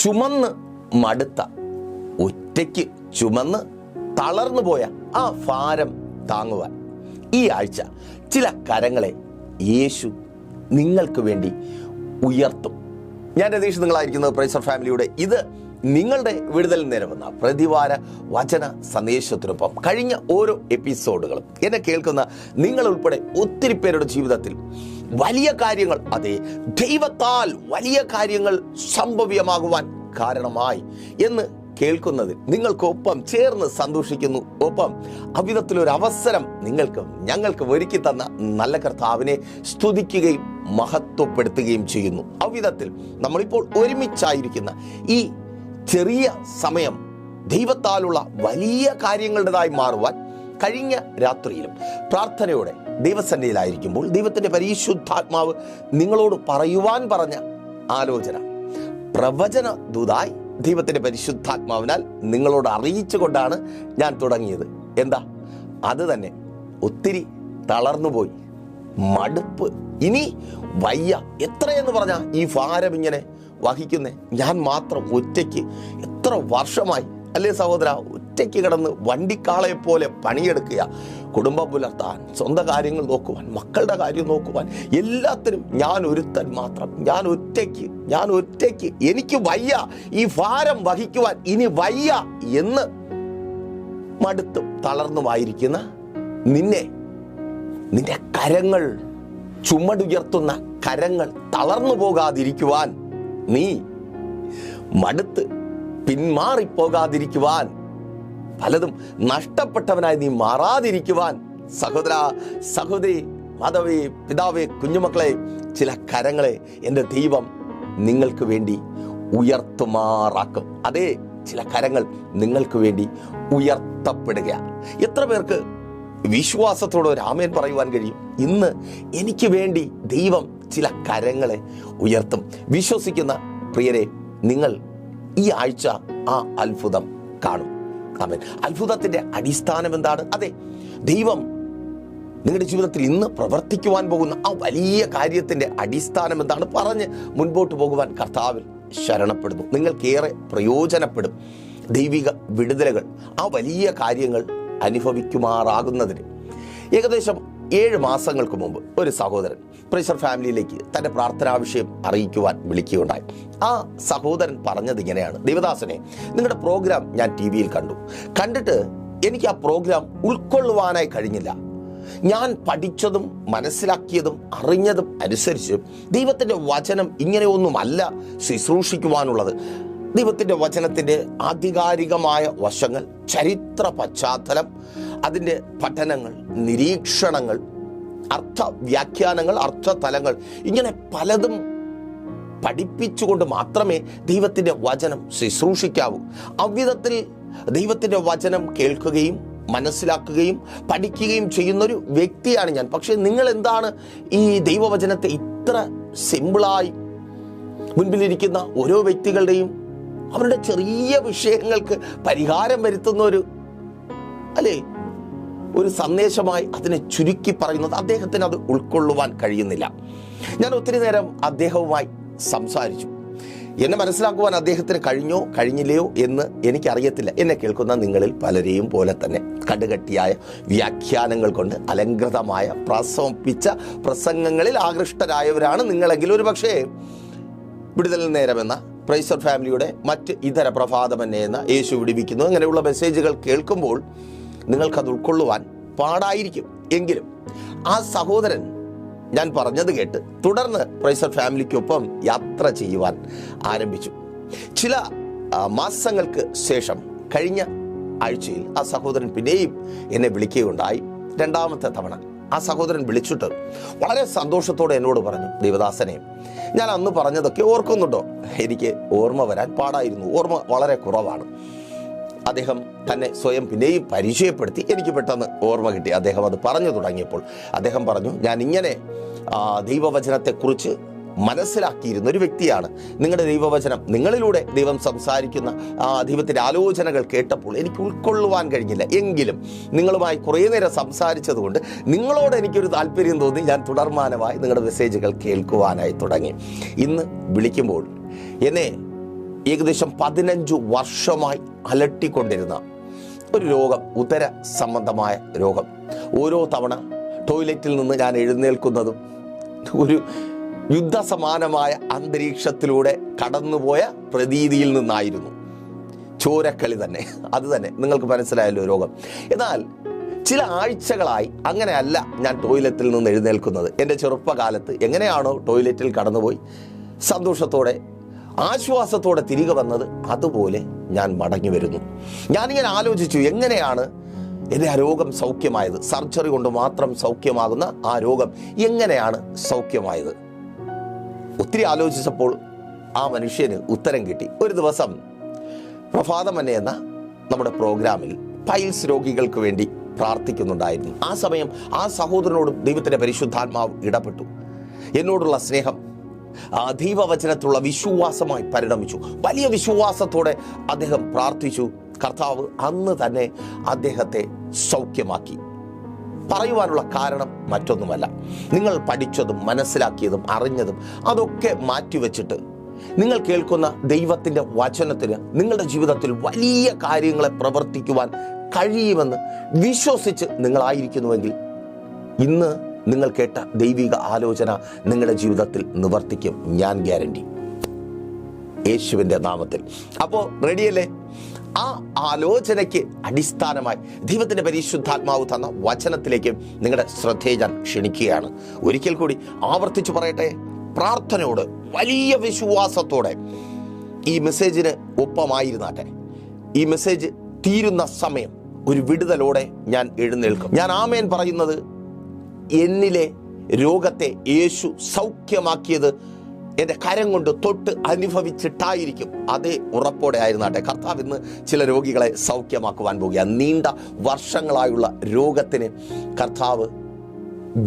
ചുമന്ന് മടുത്ത, ഒറ്റയ്ക്ക് ചുമന്ന് തളർന്നു പോയ ആ ഭാരം താങ്ങുവാൻ ഈ ആഴ്ച ചില കരങ്ങളെ യേശു നിങ്ങൾക്ക് വേണ്ടി ഉയർത്തും. ഞാൻ രതീഷ്, നിങ്ങളായിരിക്കുന്നത് പ്രൈസർ ഫാമിലിയുടെ ഇത് നിങ്ങളുടെ വിടുതൽ നേരമെന്ന പ്രതിവാര വചന സന്ദേശത്തിനൊപ്പം കഴിഞ്ഞ ഓരോ എപ്പിസോഡുകളും എന്നെ കേൾക്കുന്ന നിങ്ങൾ ഉൾപ്പെടെ ഒത്തിരി പേരുടെ ജീവിതത്തിൽ വലിയ കാര്യങ്ങൾ, അതെ, ദൈവത്താൽ വലിയ കാര്യങ്ങൾ സംഭവ്യമാകുവാൻ കാരണമായി എന്ന് കേൾക്കുന്നതിൽ നിങ്ങൾക്കൊപ്പം ചേർന്ന് സന്തോഷിക്കുന്നു. ഒപ്പം അവിധത്തിലൊരു അവസരം ഞങ്ങൾക്ക് ഒരുക്കി തന്ന നല്ല കർത്താവിനെ സ്തുതിക്കുകയും മഹത്വപ്പെടുത്തുകയും ചെയ്യുന്നു. അവിധത്തിൽ നമ്മളിപ്പോൾ ഒരുമിച്ചായിരിക്കുന്ന ഈ ചെറിയ സമയം ദൈവത്താലുള്ള വലിയ കാര്യങ്ങളുടേതായി മാറുവാൻ കഴിഞ്ഞ രാത്രിയിലും പ്രാർത്ഥനയോടെ ദൈവസന്നിധിയിലായിരിക്കുമ്പോൾ ദൈവത്തിൻ്റെ പരിശുദ്ധാത്മാവ് നിങ്ങളോട് പറയുവാൻ പറഞ്ഞ ആലോചന പ്രവചന ദൂതായി ദൈവത്തിൻ്റെ പരിശുദ്ധാത്മാവിനാൽ നിങ്ങളോട് അറിയിച്ചുകൊണ്ടാണ് ഞാൻ തുടങ്ങിയത്. എന്താ? അത് തന്നെ, ഒത്തിരി തളർന്നുപോയി, മടുപ്പ്, ഇനി വയ്യ. എത്രയെന്ന് പറഞ്ഞാൽ ഈ ഭാരം ഇങ്ങനെ വഹിക്കുന്നേ ഞാൻ മാത്രം ഒറ്റയ്ക്ക് എത്ര വർഷമായി, അല്ലേ സഹോദര? ഒറ്റയ്ക്ക് കിടന്ന് വണ്ടിക്കാളെ പോലെ പണിയെടുക്കുക, കുടുംബം പുലർത്താൻ, സ്വന്തം കാര്യങ്ങൾ നോക്കുവാൻ, മക്കളുടെ കാര്യം നോക്കുവാൻ, എല്ലാത്തിനും ഞാൻ ഒരുത്തൻ മാത്രം, ഞാൻ ഒറ്റയ്ക്ക്, എനിക്ക് വയ്യ, ഈ ഭാരം വഹിക്കുവാൻ ഇനി വയ്യ എന്ന് മടുത്തും തളർന്നുമായിരിക്കുന്ന നിന്റെ കരങ്ങൾ, ചുമടുയർത്തുന്ന കരങ്ങൾ തളർന്നു പോകാതിരിക്കുവാൻ, നീ മടുത്ത് പിന്മാറിപ്പോകാതിരിക്കുവാൻ, പലതും നഷ്ടപ്പെട്ടവനായി നീ മാറാതിരിക്കുവാൻ, സഹോദര, സഹോദരി, മാതാവേ, പിതാവേ, കുഞ്ഞുമക്കളെ, ചില കരങ്ങളെ എൻ്റെ ദൈവം നിങ്ങൾക്ക് വേണ്ടി ഉയർത്തുമാറാക്കും. അതേ, ചില കരങ്ങൾ നിങ്ങൾക്ക് വേണ്ടി ഉയർത്തപ്പെടുക. എത്ര പേർക്ക് വിശ്വാസത്തോടെ ഒരു ആമേൻ പറയുവാൻ കഴിയും? ഇന്ന് എനിക്ക് വേണ്ടി ദൈവം ചില കരങ്ങളെ ഉയർത്തും. വിശ്വസിക്കുന്ന പ്രിയരെ, നിങ്ങൾ ഈ ആഴ്ച ആ അത്ഭുതം കാണും. ആമേൻ. അത്ഭുതത്തിന്റെ അടിസ്ഥാനം എന്താണ്? അതെ, ദൈവം നിങ്ങളുടെ ജീവിതത്തിൽ ഇന്ന് പ്രവർത്തിക്കുവാൻ പോകുന്ന ആ വലിയ കാര്യത്തിന്റെ അടിസ്ഥാനം എന്താണ് പറഞ്ഞ് മുൻപോട്ട് പോകുവാൻ കർത്താവിൽ ശരണപ്പെടുന്നു. നിങ്ങൾക്കേറെ പ്രയോജനപ്പെടും ദൈവിക വിടുതലുകൾ, ആ വലിയ കാര്യങ്ങൾ അനുഭവിക്കുമാറാകുന്നതിന്. ഏകദേശം 7 മാസങ്ങൾക്ക് മുമ്പ് ഒരു സഹോദരൻ പ്രൈസർ ഫാമിലിയിലേക്ക് തൻ്റെ പ്രാർത്ഥനാ വിഷയം അറിയിക്കുവാൻ വിളിക്കുകയുണ്ടായി. ആ സഹോദരൻ പറഞ്ഞത് ഇങ്ങനെയാണ്: ദേവദാസനെ, നിങ്ങളുടെ പ്രോഗ്രാം ഞാൻ TV-യിൽ കണ്ടിട്ട് എനിക്ക് ആ പ്രോഗ്രാം ഉൾക്കൊള്ളുവാനായി കഴിഞ്ഞില്ല. ഞാൻ പഠിച്ചതും മനസ്സിലാക്കിയതും അറിഞ്ഞതും അനുസരിച്ച് ദൈവത്തിൻ്റെ വചനം ഇങ്ങനെയൊന്നുമല്ല ശുശ്രൂഷിക്കുവാനുള്ളത്. ദൈവത്തിൻ്റെ വചനത്തിൻ്റെ ആധികാരികമായ വശങ്ങൾ, ചരിത്ര പശ്ചാത്തലം, അതിൻ്റെ പഠനങ്ങൾ, നിരീക്ഷണങ്ങൾ, അർത്ഥവ്യാഖ്യാനങ്ങൾ, അർത്ഥതലങ്ങൾ, ഇങ്ങനെ പലതും പഠിപ്പിച്ചുകൊണ്ട് മാത്രമേ ദൈവത്തിൻ്റെ വചനം ശുശ്രൂഷിക്കാവൂ. അவ்விധത്തിൽ ദൈവത്തിൻ്റെ വചനം കേൾക്കുകയും മനസ്സിലാക്കുകയും പഠിക്കുകയും ചെയ്യുന്നൊരു വ്യക്തിയാണ് ഞാൻ. പക്ഷേ നിങ്ങൾ എന്താണ് ഈ ദൈവവചനത്തെ ഇത്ര സിമ്പിളായി മുൻപിലിരിക്കുന്ന ഓരോ വ്യക്തികളുടെയും അവരുടെ ചെറിയ വിഷയങ്ങൾക്ക് പരിഹാരം വരുത്തുന്ന ഒരു സന്ദേശമായി അതിനെ ചുരുക്കി പറയുന്നത് അദ്ദേഹത്തിന് അത് ഉൾക്കൊള്ളുവാൻ കഴിയുന്നില്ല. ഞാൻ ഒത്തിരി നേരം അദ്ദേഹവുമായി സംസാരിച്ചു. എന്നെ മനസ്സിലാക്കുവാൻ അദ്ദേഹത്തിന് കഴിഞ്ഞോ കഴിഞ്ഞില്ലയോ എന്ന് എനിക്കറിയത്തില്ല. എന്നെ കേൾക്കുന്ന നിങ്ങളിൽ പലരെയും പോലെ തന്നെ കടുകട്ടിയായ വ്യാഖ്യാനങ്ങൾ കൊണ്ട് അലങ്കൃതമായ പ്രസംഗിച്ച പ്രസംഗങ്ങളിൽ ആകൃഷ്ടരായവരാണ് നിങ്ങളെങ്കിൽ ഒരു പക്ഷേ വിടുതൽ നേരമെന്ന പ്രൈസർ ഫാമിലിയുടെ മറ്റ് ഇതര പ്രഭാതമെന്നെ എന്ന യേശു വിടിവിക്കുന്നു അങ്ങനെയുള്ള മെസ്സേജുകൾ കേൾക്കുമ്പോൾ നിങ്ങൾക്കത് ഉൾക്കൊള്ളുവാൻ പാടായിരിക്കും. എങ്കിലും ആ സഹോദരൻ ഞാൻ പറഞ്ഞത് കേട്ട് തുടർന്ന് പ്രൈസർ ഫാമിലിക്കൊപ്പം യാത്ര ചെയ്യുവാൻ ആരംഭിച്ചു. ചില മാസങ്ങൾക്ക് ശേഷം കഴിഞ്ഞ ആഴ്ചയിൽ ആ സഹോദരൻ പിന്നെയും എന്നെ വിളിക്കുകയുണ്ടായി. 2ാമത്തെ തവണ ആ സഹോദരൻ വിളിച്ചിട്ട് വളരെ സന്തോഷത്തോടെ എന്നോട് പറഞ്ഞു: ദേവദാസനെ, ഞാൻ അന്ന് പറഞ്ഞതൊക്കെ ഓർക്കുന്നുണ്ടോ? എനിക്ക് ഓർമ്മ വരാൻ പാടായിരുന്നു, ഓർമ്മ വളരെ കുറവാണ്. അദ്ദേഹം തന്നെ സ്വയം പിന്നെയും പരിചയപ്പെടുത്തി. എനിക്ക് പെട്ടെന്ന് ഓർമ്മ കിട്ടി. അദ്ദേഹം അത് പറഞ്ഞു തുടങ്ങിയപ്പോൾ അദ്ദേഹം പറഞ്ഞു: ഞാൻ ഇങ്ങനെ ദൈവവചനത്തെക്കുറിച്ച് മനസ്സിലാക്കിയിരുന്ന ഒരു വ്യക്തിയാണ്. നിങ്ങളുടെ ദൈവവചനം, നിങ്ങളിലൂടെ ദൈവം സംസാരിക്കുന്ന ദൈവത്തിൻ്റെ ആലോചനകൾ കേട്ടപ്പോൾ എനിക്ക് ഉൾക്കൊള്ളുവാൻ കഴിഞ്ഞില്ല. എങ്കിലും നിങ്ങളുമായി കുറേ നേരം സംസാരിച്ചതുകൊണ്ട് നിങ്ങളോട് എനിക്കൊരു താല്പര്യം തോന്നി. ഞാൻ തുടർമാനമായി നിങ്ങളുടെ മെസ്സേജുകൾ കേൾക്കുവാനായി തുടങ്ങി. ഇന്ന് വിളിക്കുമ്പോൾ എന്നെ ഏകദേശം 15 വർഷമായി അലട്ടിക്കൊണ്ടിരുന്ന ഒരു രോഗം, ഉദര സംബന്ധമായ രോഗം. ഓരോ തവണ ടോയ്ലറ്റിൽ നിന്ന് ഞാൻ എഴുന്നേൽക്കുന്നതും ഒരു യുദ്ധസമാനമായ അന്തരീക്ഷത്തിലൂടെ കടന്നുപോയ പ്രതീതിയിൽ നിന്നായിരുന്നു. ചോരക്കളി തന്നെ, അത് തന്നെ, നിങ്ങൾക്ക് മനസ്സിലായല്ലോ രോഗം. എന്നാൽ ചില ആഴ്ചകളായി അങ്ങനെയല്ല ഞാൻ ടോയ്ലറ്റിൽ നിന്ന് എഴുന്നേൽക്കുന്നത്. എൻ്റെ ചെറുപ്പകാലത്ത് എങ്ങനെയാണോ ടോയ്ലറ്റിൽ കടന്നുപോയി സന്തോഷത്തോടെ ആശ്വാസത്തോടെ തിരികെ വന്നത്, അതുപോലെ ഞാൻ മടങ്ങി വരുന്നു. ഞാനിങ്ങനെ ആലോചിച്ചു, എങ്ങനെയാണ് എൻ്റെ ആ രോഗം സൗഖ്യമായത്? സർജറി കൊണ്ട് മാത്രം സൗഖ്യമാകുന്ന ആ രോഗം എങ്ങനെയാണ് സൗഖ്യമായത്? ഒത്തിരി ആലോചിച്ചപ്പോൾ ആ മനുഷ്യന് ഉത്തരം കിട്ടി. ഒരു ദിവസം പ്രഭാതമന്നെ എന്ന നമ്മുടെ പ്രോഗ്രാമിൽ പൈൽസ് രോഗികൾക്ക് വേണ്ടി പ്രാർത്ഥിക്കുന്നുണ്ടായിരുന്നു. ആ സമയം ആ സഹോദരനോടും ദൈവത്തിൻ്റെ പരിശുദ്ധാത്മാവ് ഇടപെട്ടു. എന്നോടുള്ള സ്നേഹം ദൈവവചനത്തിലുള്ള വിശ്വാസമായി പരിണമിച്ചു. വലിയ വിശ്വാസത്തോടെ അദ്ദേഹം പ്രാർത്ഥിച്ചു. കർത്താവ് അന്ന് തന്നെ അദ്ദേഹത്തെ സൗഖ്യമാക്കി. പറയുവാനുള്ള കാരണം മറ്റൊന്നുമല്ല, നിങ്ങൾ പഠിച്ചതും മനസ്സിലാക്കിയതും അറിഞ്ഞതും അതൊക്കെ മാറ്റിവെച്ചിട്ട് നിങ്ങൾ കേൾക്കുന്ന ദൈവത്തിൻ്റെ വചനത്തിന് നിങ്ങളുടെ ജീവിതത്തിൽ വലിയ കാര്യങ്ങളെ പ്രവർത്തിക്കുവാൻ കഴിയുമെന്ന് വിശ്വസിച്ച് നിങ്ങളായിരിക്കുന്നുവെങ്കിൽ ഇന്ന് നിങ്ങൾ കേട്ട ദൈവിക ആലോചന നിങ്ങളുടെ ജീവിതത്തിൽ നിവർത്തിക്കും, ഞാൻ ഗ്യാരണ്ടി, യേശുവിൻ്റെ നാമത്തിൽ. അപ്പോൾ റെഡിയല്ലേ? ആ ആലോചനയ്ക്ക് അടിസ്ഥാനമായി ദൈവത്തിൻ്റെ പരിശുദ്ധാത്മാവ് തന്ന വചനത്തിലേക്ക് നിങ്ങളുടെ ശ്രദ്ധയെ ഞാൻ ക്ഷണിക്കുകയാണ്. ഒരിക്കൽ കൂടി ആവർത്തിച്ചു പറയട്ടെ, പ്രാർത്ഥനയോട് വലിയ വിശ്വാസത്തോടെ ഈ മെസ്സേജിന് ഒപ്പമായിരുന്നാട്ടെ. ഈ മെസ്സേജ് തീരുന്ന സമയം ഒരു വിടുതലോടെ ഞാൻ എഴുന്നേൽക്കും. ഞാൻ ആമേൻ പറയുന്നത് എന്നിലെ രോഗത്തെ യേശു സൗഖ്യമാക്കിയത് എൻ്റെ കരം കൊണ്ട് തൊട്ട് അനുഭവിച്ചിട്ടായിരിക്കും. അതേ ഉറപ്പോടെ ആയിരുന്നാട്ടെ. കർത്താവ് ഇന്ന് ചില രോഗികളെ സൗഖ്യമാക്കുവാൻ പോകുക. നീണ്ട വർഷങ്ങളായുള്ള രോഗത്തിന് കർത്താവ്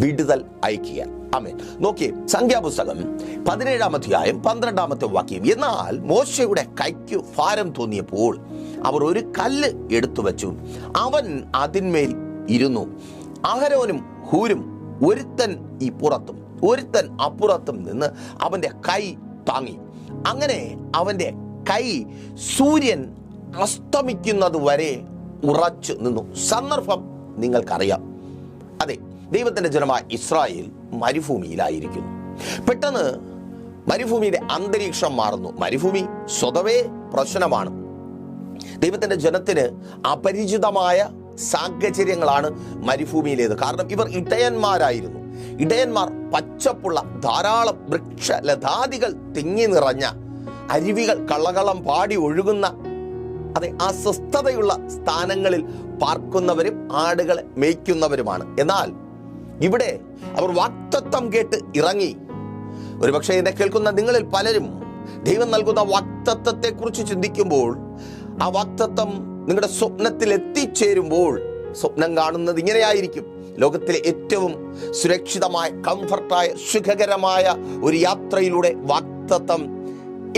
വിടുതൽ അയക്കുക. ആമേൻ. നോക്കിയേ, സംഖ്യാപുസ്തകം 17-ാം അധ്യായം 12-ാമത്തെ വാക്യം. എന്നാൽ മോശയുടെ കൈക്ക് ഭാരം തോന്നിയപ്പോൾ അവർ ഒരു കല്ല് എടുത്തു വച്ചു, അവൻ അതിന്മേൽ ഇരുന്നു. അഹരോനും ഹൂരും ഒരുത്തൻ ഇപ്പുറത്തും ഒരുത്തൻ അപ്പുറത്തും നിന്ന് അവൻ്റെ കൈ താങ്ങി. അങ്ങനെ അവൻ്റെ കൈ സൂര്യൻ അസ്തമിക്കുന്നത് വരെ ഉറച്ചു നിന്നു. സന്ദർഭം നിങ്ങൾക്കറിയാം. അതെ, ദൈവത്തിൻ്റെ ജനമായ ഇസ്രായേൽ മരുഭൂമിയിലായിരിക്കുന്നു. പെട്ടെന്ന് മരുഭൂമിയുടെ അന്തരീക്ഷം മാറുന്നു. മരുഭൂമി സ്വതവേ പ്രശ്നമാണ്. ദൈവത്തിൻ്റെ ജനത്തിന് അപരിചിതമായ സാഹചര്യങ്ങളാണ് മരുഭൂമിയിലേത്. കാരണം ഇവർ ഇടയന്മാരായിരുന്നു. ഇടയന്മാർ പച്ചപ്പുള്ള ധാരാളം വൃക്ഷലതാദികൾ തിങ്ങി നിറഞ്ഞ അരുവികൾ കളകളം പാടി ഒഴുകുന്ന അതെ അസ്വസ്ഥതയുള്ള സ്ഥാനങ്ങളിൽ പാർക്കുന്നവരും ആടുകളെ മേയ്ക്കുന്നവരുമാണ്. എന്നാൽ ഇവിടെ അവർ വാഗ്ദത്തം കേട്ട് ഇറങ്ങി. ഒരുപക്ഷെ എന്നെ കേൾക്കുന്ന നിങ്ങളിൽ പലരും ദൈവം നൽകുന്ന വാഗ്ദത്തത്തെക്കുറിച്ച് ചിന്തിക്കുമ്പോൾ, ആ വാഗ്ദത്തം നിങ്ങളുടെ സ്വപ്നത്തിൽ എത്തിച്ചേരുമ്പോൾ സ്വപ്നം കാണുന്നത് ഇങ്ങനെയായിരിക്കും: ലോകത്തിലെ ഏറ്റവും സുരക്ഷിതമായ, കംഫർട്ടായ, സുഖകരമായ ഒരു യാത്രയിലൂടെ വാഗ്ദത്തം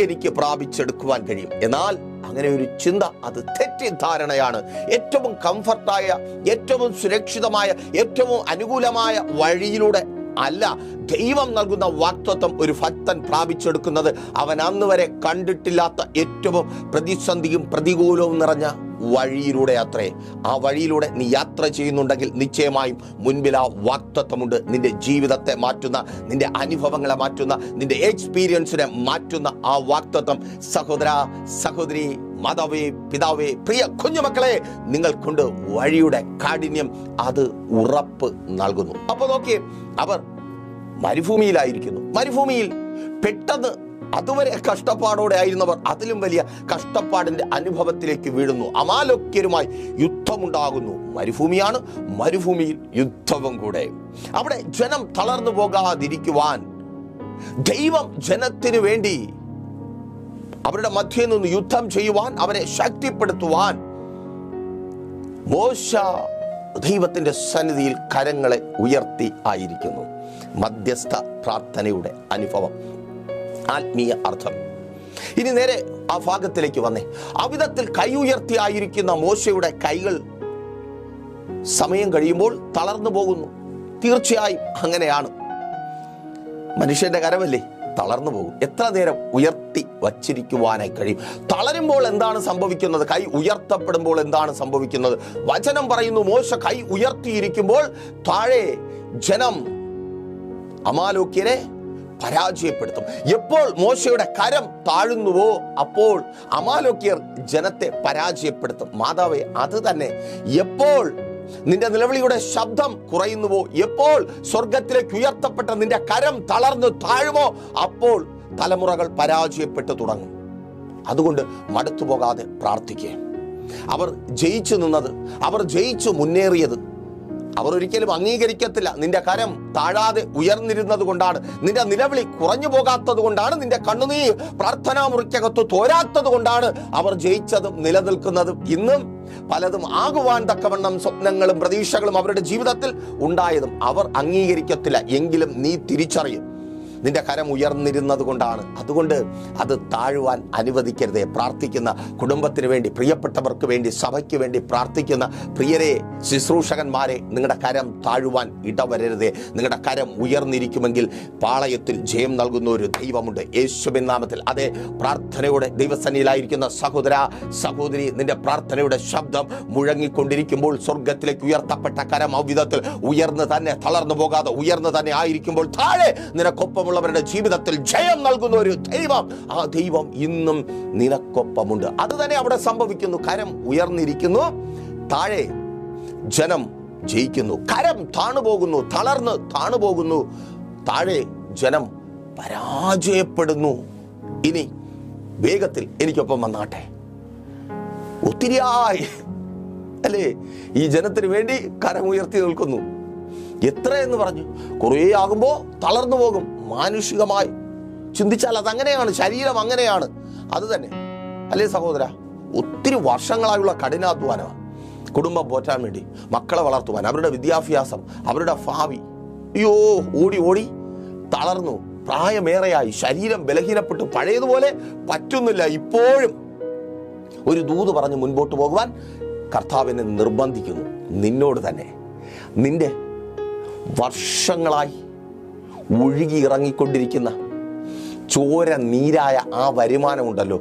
എനിക്ക് പ്രാപിച്ചെടുക്കുവാൻ കഴിയും. എന്നാൽ അങ്ങനെ ഒരു ചിന്ത, അത് തെറ്റിദ്ധാരണയാണ്. ഏറ്റവും കംഫർട്ടായ, ഏറ്റവും സുരക്ഷിതമായ, ഏറ്റവും അനുകൂലമായ വഴിയിലൂടെ അല്ല ദൈവം നൽകുന്ന വാഗ്ദത്തം ഒരു ഭക്തൻ പ്രാപിച്ചെടുക്കുന്നത്. അവൻ അന്ന് വരെ കണ്ടിട്ടില്ലാത്ത ഏറ്റവും പ്രതിസന്ധിയും പ്രതികൂലവും നിറഞ്ഞ വഴിയിലൂടെ അത്രേ. ആ വഴിയിലൂടെ നീ യാത്ര ചെയ്യുന്നുണ്ടെങ്കിൽ നിശ്ചയമായും മുൻപിൽ ആ വാഗ്ദത്തമുണ്ട്. നിന്റെ ജീവിതത്തെ മാറ്റുന്ന, നിന്റെ അനുഭവങ്ങളെ മാറ്റുന്ന, നിന്റെ എക്സ്പീരിയൻസിനെ മാറ്റുന്ന ആ വാഗ്ദത്തം സഹോദര, സഹോദരി, മാതാവേ, പിതാവേ, പ്രിയ കുഞ്ഞുമക്കളെ, നിങ്ങൾക്കുണ്ട്. വഴിയുടെ കാഠിന്യം അത് ഉറപ്പ് നൽകുന്നു. അപ്പോൾ നോക്കിയേ, അവർ മരുഭൂമിയിലായിരിക്കുന്നു. മരുഭൂമിയിൽ പെട്ടെന്ന് അതുവരെ കഷ്ടപ്പാടോടെ ആയിരുന്നവർ അതിലും വലിയ കഷ്ടപ്പാടിന്റെ അനുഭവത്തിലേക്ക് വീഴുന്നു. അമാലോക്യരുമായി യുദ്ധമുണ്ടാകുന്നു. മരുഭൂമിയാണ്, മരുഭൂമിയിൽ യുദ്ധവും കൂടെ. അവിടെ ജനം തളർന്നു പോകാതിരിക്കുവാൻ ദൈവം ജനത്തിനു വേണ്ടി അവരുടെ മധ്യയിൽ നിന്ന് യുദ്ധം ചെയ്യുവാൻ, അവരെ ശക്തിപ്പെടുത്തുവാൻ മോശ ദൈവത്തിന്റെ സന്നിധിയിൽ കരങ്ങളെ ഉയർത്തി ആയിരിക്കുന്നു. മധ്യസ്ഥ പ്രാർത്ഥനയുടെ അനുഭവം, ആത്മീയ അർത്ഥം. ഇനി നേരെ ആ ഭാഗത്തിലേക്ക് വന്നേ. അവിധത്തിൽ കൈ ഉയർത്തി ആയിരിക്കുന്ന മോശയുടെ കൈകൾ സമയം കഴിയുമ്പോൾ തളർന്നു പോകുന്നു. തീർച്ചയായും അങ്ങനെയാണ്. മനുഷ്യന്റെ കരമല്ലേ, തളർന്നു പോകും. എത്ര നേരം ഉയർത്തി വച്ചിരിക്കുവാനായി കഴിയും? തളരുമ്പോൾ എന്താണ് സംഭവിക്കുന്നത്? കൈ ഉയർത്തപ്പെടുമ്പോൾ എന്താണ് സംഭവിക്കുന്നത്? വചനം പറയുന്നു, മോശ കൈ ഉയർത്തിയിരിക്കുമ്പോൾ താഴെ ജനം അമാലേക്യരെ പരാജയപ്പെടുത്തും. എപ്പോൾ മോശയുടെ കരം താഴുന്നുവോ അപ്പോൾ അമാലേക്യർ ജനത്തെ പരാജയപ്പെടുത്തും. മാതാവേ, അത് തന്നെ. എപ്പോൾ നിന്റെ നിലവിളിയുടെ ശബ്ദം കുറയുന്നുവോ, എപ്പോൾ സ്വർഗത്തിലേക്ക് ഉയർത്തപ്പെട്ട നിന്റെ കരം തളർന്നു താഴുമോ, അപ്പോൾ തലമുറകൾ പരാജയപ്പെട്ടു തുടങ്ങും. അതുകൊണ്ട് മടുത്തു പോകാതെ പ്രാർത്ഥിക്കുക. അവർ ജയിച്ചു നിന്നത്, അവർ ജയിച്ചു മുന്നേറിയത് അവർ ഒരിക്കലും അംഗീകരിക്കത്തില്ല. നിന്റെ കരം താഴാതെ ഉയർന്നിരുന്നത് കൊണ്ടാണ്, നിന്റെ നിലവിളി കുറഞ്ഞു പോകാത്തത് കൊണ്ടാണ്, നിന്റെ കണ്ണുനീർ പ്രാർത്ഥനാ മുറിക്കകത്ത് തോരാത്തത് കൊണ്ടാണ് അവർ ജയിച്ചതും നിലനിൽക്കുന്നതും. ഇന്നും പലതും ആകുവാൻ തക്കവണ്ണം സ്വപ്നങ്ങളും പ്രതീക്ഷകളും അവരുടെ ജീവിതത്തിൽ ഉണ്ടായതും അവർ അംഗീകരിക്കത്തില്ല. എങ്കിലും നീ തിരിച്ചറിയും, നിന്റെ കരം ഉയർന്നിരുന്നത് കൊണ്ടാണ്. അതുകൊണ്ട് അത് താഴുവാൻ അനുവദിക്കരുതേ. പ്രാർത്ഥിക്കുന്ന കുടുംബത്തിന് വേണ്ടി, പ്രിയപ്പെട്ടവർക്ക് വേണ്ടി, സഭയ്ക്ക് വേണ്ടി പ്രാർത്ഥിക്കുന്ന പ്രിയരെ, ശുശ്രൂഷകന്മാരെ, നിങ്ങളുടെ കരം താഴുവാൻ ഇടവരരുതേ. നിങ്ങളുടെ കരം ഉയർന്നിരിക്കുമെങ്കിൽ പാളയത്തിൽ ജയം നൽകുന്ന ഒരു ദൈവമുണ്ട്, യേശുവിൻ നാമത്തിൽ. അതേ, പ്രാർത്ഥനയോടെ ദൈവസന്നിധിയിലായിരിക്കുന്ന സഹോദര സഹോദരി, നിന്റെ പ്രാർത്ഥനയുടെ ശബ്ദം മുഴങ്ങിക്കൊണ്ടിരിക്കുമ്പോൾ സ്വർഗത്തിലേക്ക് ഉയർത്തപ്പെട്ട കരം അവിധത്തിൽ ഉയർന്ന് തന്നെ, തളർന്നു പോകാതെ ഉയർന്ന് തന്നെ ആയിരിക്കുമ്പോൾ താഴെ നിനക്കൊപ്പമുള്ളവരുടെ ജീവിതത്തിൽ ജയം നൽകുന്ന ഒരു ദൈവം, ആ ദൈവം ഇന്നും നിനക്കൊപ്പമുണ്ട്. അത് തന്നെ അവിടെ സംഭവിക്കുന്നു. കരം ഉയർന്നിരിക്കുന്നു, താഴെ ജനം ജയിക്കുന്നു. കരം താണുപോകുന്നു, തളർന്ന് താണുപോകുന്നു, താഴെ ജനം പരാജയപ്പെടുന്നു. ഇനി വേഗത്തിൽ എനിക്കൊപ്പം വന്നാട്ടെ. ഒത്തിരിയായി അല്ലേ ഈ ജനത്തിന് വേണ്ടി കരം ഉയർത്തി നിൽക്കുന്നു. എത്രയെന്ന് പറഞ്ഞു? കുറേ ആകുമ്പോൾ തളർന്നു പോകും. മാനുഷികമായി ചിന്തിച്ചാൽ അതങ്ങനെയാണ്, ശരീരം അങ്ങനെയാണ്. അത് തന്നെ അല്ലേ സഹോദര? ഒത്തിരി വർഷങ്ങളായുള്ള കഠിനാധ്വാനമാണ് കുടുംബം പോറ്റാൻ വേണ്ടി, മക്കളെ വളർത്തുവാൻ, അവരുടെ വിദ്യാഭ്യാസം, അവരുടെ ഭാവി. അയ്യോ, ഓടി ഓടി തളർന്നു, പ്രായമേറെയായി, ശരീരം ബലഹീനപ്പെട്ടു, പഴയതുപോലെ പറ്റുന്നില്ല. ഇപ്പോഴും ഒരു ദൂത് പറഞ്ഞ് മുൻപോട്ട് പോകുവാൻ കർത്താവിനെ നിർബന്ധിക്കുന്നു. നിന്നോട് തന്നെ. നിന്റെ വർഷങ്ങളായി ഒഴുകി ഇറങ്ങിക്കൊണ്ടിരിക്കുന്ന ചോര നീരായ ആ വരുമാനമുണ്ടല്ലോ,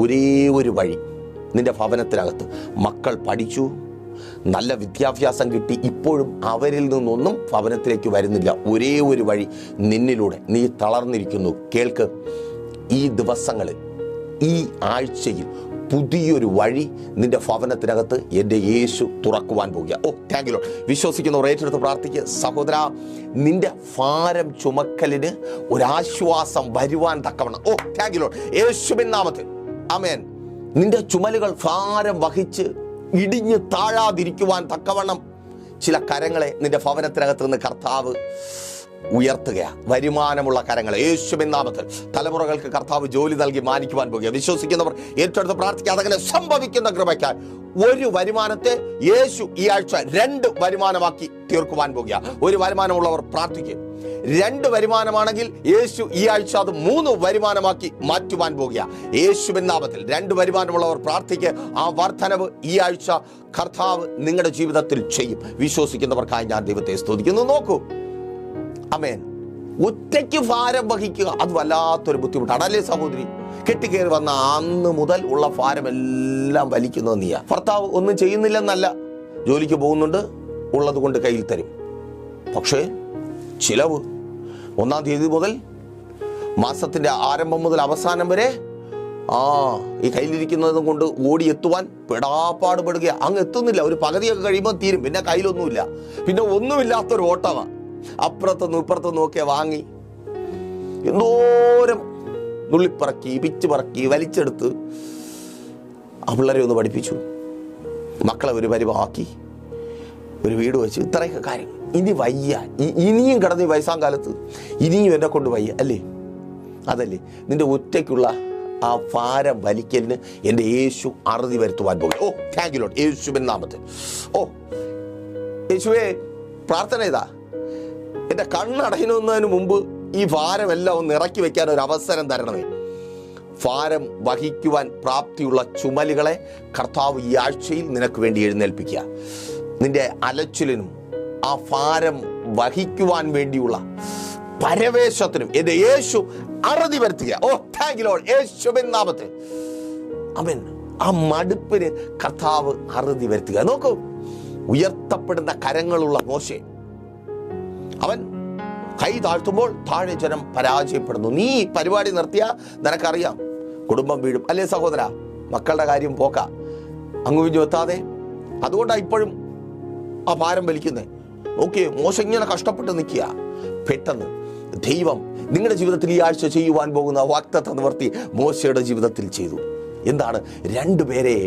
ഒരേ ഒരു വഴി. നിന്റെ ഭവനത്തിനകത്ത് മക്കൾ പഠിച്ചു, നല്ല വിദ്യാഭ്യാസം കിട്ടി, ഇപ്പോഴും അവരിൽ നിന്നൊന്നും ഭവനത്തിലേക്ക് വരുന്നില്ല. ഒരേ ഒരു വഴി നിന്നിലൂടെ. നീ തളർന്നിരിക്കുന്നു. കേൾക്ക്, ഈ ദിവസങ്ങളിൽ, ഈ ആഴ്ചയിൽ പുതിയൊരു വഴി നിന്റെ ഭവനത്തിനകത്ത് എൻ്റെ യേശു തുറക്കുവാൻ പോകുക. ഓ, താങ്ക് യു ലോർഡ്. വിശ്വസിക്കുന്നവർ ഏറ്റെടുത്ത് പ്രാർത്ഥിക്കുക. സഹോദര, നിന്റെ ഭാരം ചുമക്കലിന് ഒരാശ്വാസം വരുവാൻ തക്കവണ്ണം, ഓ താങ്ക് യു ലോർഡ്, യേശുവിൻ നാമത്തിൽ ആമേൻ. നിന്റെ ചുമലുകൾ ഭാരം വഹിച്ച് ഇടിഞ്ഞ് താഴാതിരിക്കുവാൻ തക്കവണ്ണം ചില കരങ്ങളെ നിന്റെ ഭവനത്തിനകത്ത് നിന്ന് കർത്താവ് ഉയർത്തുകയാണ്. വരുമാനമുള്ള കരങ്ങളെ യേശുവിൻ നാമത്തിൽ തലമുറകൾക്ക് കർത്താവ് ജോലി നൽകി മാനിക്കുവാൻ പോകുക. വിശ്വസിക്കുന്നവർ ഏറ്റെടുത്ത് പ്രാർത്ഥിക്കുക. അതങ്ങനെ സംഭവിക്കുന്ന കൃപയ്ക്കായി ഒരു വരുമാനത്തെ യേശു ഈ ആഴ്ച 2 വരുമാനമാക്കി തീർക്കുവാൻ പോകുക. ഒരു വരുമാനമുള്ളവർ പ്രാർത്ഥിക്കുക. 2 വരുമാനമാണെങ്കിൽ യേശു ഈ ആഴ്ച അത് 3 വരുമാനമാക്കി മാറ്റുവാൻ പോകുക. യേശുവിൻ നാമത്തിൽ 2 വരുമാനമുള്ളവർ പ്രാർത്ഥിക്കുക. ആ വർധനവ് ഈ ആഴ്ച കർത്താവ് നിങ്ങളുടെ ജീവിതത്തിൽ ചെയ്യും. വിശ്വസിക്കുന്നവർക്കായി ഞാൻ ദൈവത്തെ സ്തുതിക്കുന്നു. നോക്കൂ, ആമേൻ. ഒറ്റയ്ക്ക് ഭാരം വഹിക്കുക, അത് വല്ലാത്തൊരു ബുദ്ധിമുട്ടാണ് അല്ലേ സഹോദരി? കെട്ടിക്കയറി വന്ന അന്ന് മുതൽ ഉള്ള ഭാരമെല്ലാം വലിക്കുന്നത് നീയാ. ഭർത്താവ് ഒന്നും ചെയ്യുന്നില്ലെന്നല്ല, ജോലിക്ക് പോകുന്നുണ്ട്, ഉള്ളത് കൊണ്ട് കയ്യിൽ തരും. പക്ഷേ ചിലവ് 1-ാം തീയതി മുതൽ മാസത്തിന്റെ ആരംഭം മുതൽ അവസാനം വരെ ഈ കയ്യിലിരിക്കുന്നതും കൊണ്ട് ഓടിയെത്തുവാൻ പെടാപ്പാടുപെടുക. അങ്ങ് എത്തുന്നില്ല. ഒരു പകുതിയൊക്കെ കഴിയുമ്പോൾ തീരും. പിന്നെ കയ്യിലൊന്നുമില്ല. പിന്നെ ഒന്നുമില്ലാത്തൊരു ഓട്ടമാണ്. അപ്പുറത്തൊന്നും ഇപ്പുറത്തൊന്നും ഒക്കെ വാങ്ങി എന്തോരം നുള്ളിപ്പറക്കി, പിച്ച് പറക്കി, വലിച്ചെടുത്ത് ആ പിള്ളേരെ ഒന്ന് പഠിപ്പിച്ചു, മക്കളെ ഒരു പരിവാക്കി, ഒരു വീട് വെച്ച്, ഇത്രയൊക്കെ കാര്യം. ഇനി വയ്യ, ഇനിയും കിടന്ന് ഈ വയസ്സാം കാലത്ത് ഇനിയും എന്നെ കൊണ്ട് വയ്യ അല്ലേ? അതല്ലേ നിന്റെ ഒറ്റയ്ക്കുള്ള ആ ഭാരം വലിക്കലിന് എൻ്റെ യേശു അറുതി വരുത്തുവാൻ പോകും. ഓ താങ്ക് യു ലോർഡ്, യേശുവിൻ നാമത്തിൽ. ഓ യേശുവേ, പ്രാർത്ഥന ഇതാ, എൻ്റെ കണ്ണടയുന്നതിന് മുമ്പ് ഈ ഭാരമെല്ലാം ഒന്ന് ഇറക്കി വെക്കാൻ ഒരു അവസരം തരണമേ. ഭാരം വഹിക്കുവാൻ പ്രാപ്തിയുള്ള ചുമലുകളെ കർത്താവ് ഈ ആഴ്ചയിൽ നിനക്ക് വേണ്ടി എഴുന്നേൽപ്പിക്കുക. നിന്റെ അലച്ചിലിനും ആ ഭാരം വഹിക്കുവാൻ വേണ്ടിയുള്ള പരവേശത്തിനും എൻ്റെ യേശു അറുതി വരുത്തുക. ഓ താങ്ക് യു ലോർഡ്, യേശുവിൻ നാമത്തിൽ. ആമേൻ. ആ മടുപ്പിന് കർത്താവ് അറുതി വരുത്തുക. നോക്കൂ, ഉയർത്തപ്പെടുന്ന കരങ്ങളുള്ള മോശെ, അവൻ കൈ താഴ്ത്തുമ്പോൾ താഴെ ജനം പരാജയപ്പെടുന്നു. നീ പരിപാടി നിർത്തിയാൽ നിനക്കറിയാം കുടുംബം വീഴും, അല്ലേ സഹോദര? മക്കളുടെ കാര്യം പോക്ക, അങ്ങുവിഞ്ഞു എത്താതെ. അതുകൊണ്ടാണ് ഇപ്പോഴും ആ ഭാരം വലിക്കുന്നേ. ഓക്കെ, മോശം ഇങ്ങനെ കഷ്ടപ്പെട്ട് നിൽക്കുക. പെട്ടെന്ന് ദൈവം നിങ്ങളുടെ ജീവിതത്തിൽ ഈ ആഴ്ച ചെയ്യുവാൻ പോകുന്ന വാഗ്ദത്ത നിവർത്തി മോശയുടെ ജീവിതത്തിൽ ചെയ്തു. എന്താണ്? രണ്ടുപേരെ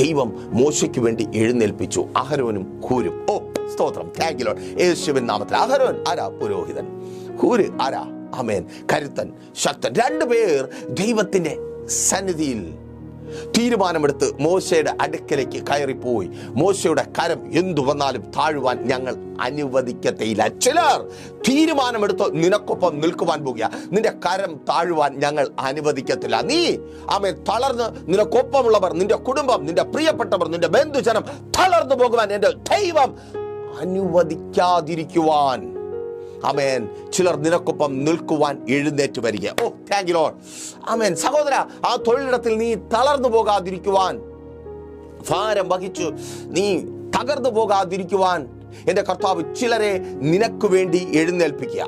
ദൈവം മോശയ്ക്ക് വേണ്ടി എഴുന്നേൽപ്പിച്ചു, അഹരോനും ഹൂരും. ഓ സ്തോത്രം, താങ്ക് യു ലോർഡ്, യേശുവിൻ നാമത്തിൽ. അഹരോൻ ആരാ? പുരോഹിതൻ. ഹൂര് ആരാ? ആമേൻ, കരുത്തൻ, ശക്തൻ. രണ്ടുപേർ ദൈവത്തിന്റെ സന്നിധിയിൽ തീരുമാനമെടുത്ത് മോശയുടെ അടുക്കലേക്ക് കയറിപ്പോയി. മോശയുടെ കരം എന്തു വന്നാലും താഴുവാൻ ഞങ്ങൾ അനുവദിക്കത്തേയില്ല. ചിലർ തീരുമാനമെടുത്ത് നിനക്കൊപ്പം നിൽക്കുവാൻ പോകുക, നിന്റെ കരം താഴുവാൻ ഞങ്ങൾ അനുവദിക്കത്തില്ല. നീ ആമേൻ തളർന്ന്, നിനക്കൊപ്പമുള്ളവർ, നിന്റെ കുടുംബം, നിന്റെ പ്രിയപ്പെട്ടവർ, നിന്റെ ബന്ധുജനം തളർന്നു പോകുവാൻ എൻ്റെ ദൈവം അനുവദിക്കാതിരിക്കുവാൻ ആമേൻ ചിലർ നിനക്കൊപ്പം നിൽക്കുവാൻ എഴുന്നേറ്റ് വരിക. ഓ താങ്ക് യു ലോർഡ്. ആമേൻ. സഹോദര, ആ തൊഴിലിടത്തിൽ നീ തളർന്നു പോകാതിരിക്കുവാൻ, ഭാരം വഹിച്ചു നീ തകർന്നു പോകാതിരിക്കുവാൻ എൻ്റെ കർത്താവ് ചിലരെ നിനക്ക് വേണ്ടി എഴുന്നേൽപ്പിക്കുക.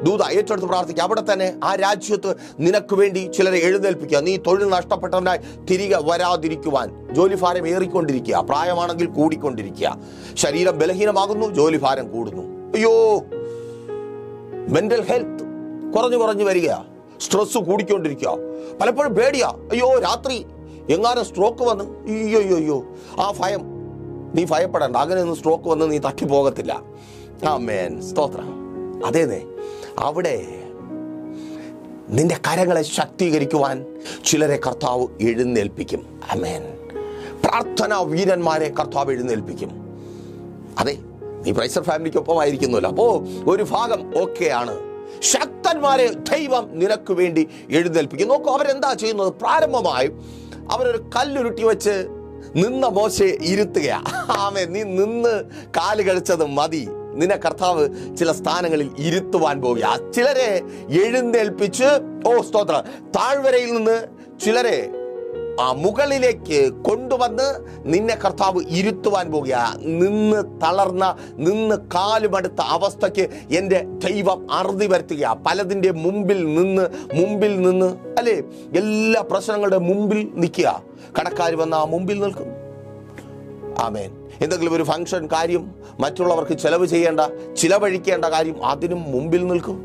ദൂത ഏറ്റെടുത്ത് പ്രാർത്ഥിക്കുക. അവിടെ തന്നെ ആ രാജ്യത്ത് നിനക്ക് വേണ്ടി ചിലരെ എഴുന്നേൽപ്പിക്കുക. നീ തൊഴിൽ നഷ്ടപ്പെട്ടവനായി തിരികെ വരാതിരിക്കുവാൻ. ജോലിഭാരം ഏറിക്കൊണ്ടിരിക്കുക, പ്രായമാണെങ്കിൽ കൂടിക്കൊണ്ടിരിക്കുക. ശരീരം ബലഹീനമാകുന്നു, ജോലിഭാരം കൂടുന്നു. അയ്യോ, മെന്റൽ ഹെൽത്ത് കുറഞ്ഞു വരിക, സ്ട്രെസ് കൂടിക്കൊണ്ടിരിക്കുക. പലപ്പോഴും പേടിയാ, അയ്യോ രാത്രി എങ്ങാനും സ്ട്രോക്ക് വന്ന്, അയ്യോ ആ ഭയം. നീ ഭയപ്പെടണ്ട, അങ്ങനെയൊന്നും സ്ട്രോക്ക് വന്ന് നീ തട്ടിപ്പോകത്തില്ല. ആമേൻ, സ്തോത്രം. അതേന്നേ, അവിടെ നിന്റെ കരങ്ങളെ ശക്തീകരിക്കുവാൻ ചിലരെ കർത്താവ് എഴുന്നേൽപ്പിക്കും. ആമേൻ. പ്രാർത്ഥനാ വീരന്മാരെ കർത്താവ് എഴുന്നേൽപ്പിക്കും. അതെ, നീ പ്രൈസർ ഫാമിലിക്കൊപ്പം ആയിരിക്കുമല്ലോ. അപ്പോൾ ഒരു ഭാഗം ഓക്കെയാണ്. ശക്തന്മാരെ ദൈവം നിനക്ക് വേണ്ടി എഴുന്നേൽപ്പിക്കും. നോക്കൂ, അവരെന്താ ചെയ്യുന്നത്? പ്രാരംഭമായി അവരൊരു കല്ലുരുട്ടി വെച്ച് നിന്ന മോശയെ ഇരുത്തുകയാ. ആമേൻ. നീ നിന്ന് കാല് കഴിച്ചത് മതി, നിന്നെ കർത്താവ് ചില സ്ഥാനങ്ങളിൽ ഇരുത്തുവാൻ പോവുക. ചിലരെ എഴുന്നേൽപ്പിച്ച്, ഓ സ്തോത്രം, താഴ്വരയിൽ നിന്ന് ചിലരെ മുകളിലേക്ക് കൊണ്ടുവന്ന് നിന്നെ കർത്താവ് ഇരുത്തുവാൻ പോകുക. നിന്ന് തളർന്ന, നിന്ന് കാലുമടുത്ത അവസ്ഥയ്ക്ക് എൻ്റെ ദൈവം അറുതി വരുത്തുക. പലതിൻ്റെ മുമ്പിൽ നിന്ന് അല്ലേ, എല്ലാ പ്രശ്നങ്ങളുടെ മുമ്പിൽ നിൽക്കുക. കടക്കാർ വന്ന ആ മുമ്പിൽ നിൽക്കും. ആമേൻ. എന്തെങ്കിലും ഒരു ഫംഗ്ഷൻ കാര്യം, മറ്റുള്ളവർക്ക് ചിലവഴിക്കേണ്ട കാര്യം, അതിനും മുമ്പിൽ നിൽക്കും